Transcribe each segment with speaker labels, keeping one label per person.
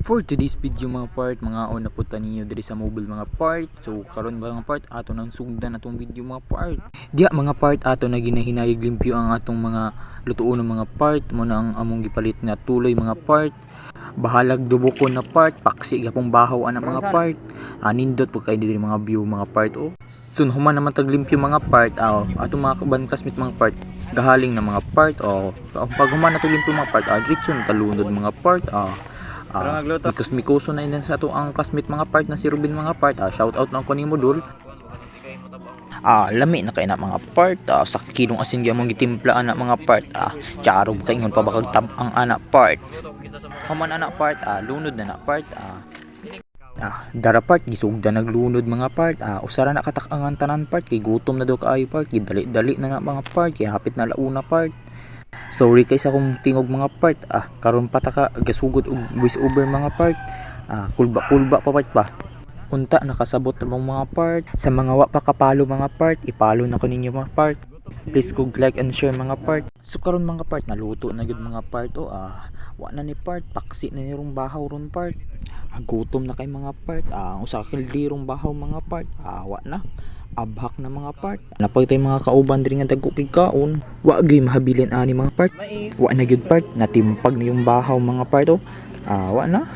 Speaker 1: For today's video mga part, mga una po ninyo diri sa mobile mga part. So karon ba mga part ato nang sugdan atong video mga part. Diya mga part ato na ginahinayag limpyo ang atong mga lutuon ng mga part mo na ang among gipalit na tuloy mga part. Bahalag dubokon na part, paksi gapong bahaw ana mga part. Nindot po kay diri mga view mga part oh. Sun human naman taglimpyo mga part atong mga kabantas mit mga part gahaling na mga part pag human na limpyo mga part diretso na talunod mga part mikuso na yun sa ato ang classmate mga part na si Ruben mga part shout out na ako ni Modul lami na kay na mga part sa kilong asin gyamong gitimpla ana mga part charob kay ngon pa bakag tab ang ana part haman ana part lunod na part dara part gisugda naglunod mga part usara na katakangan tanan part kay gutom na daw kaayo part dali na mga part kay hapit na launa part. Sorry kay sa akong tingog mga part karon pa ta ka gasugod og voice over mga part kulba pa part pa unta nakasabot na mga part sa mga wa pa kapalo mga part ipalo na ko ninyo mga part please go like and share mga part. So karon mga part naluto na gud mga part wa na ni part paksi na nirong bahaw ron part gutom na kay mga part usa ka lirong bahaw mga part wa na abhak na mga part napay tay mga kauban diri nga dagko kay kaon wa gyud mahabilin ani mga part wa na gyud part natimpag na yung bahaw mga part wa na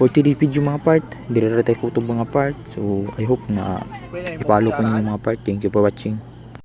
Speaker 1: for today's video mga part diri ra tay kutob mga part. So I hope na ipalo ko ninyo mga part. Thank you for watching.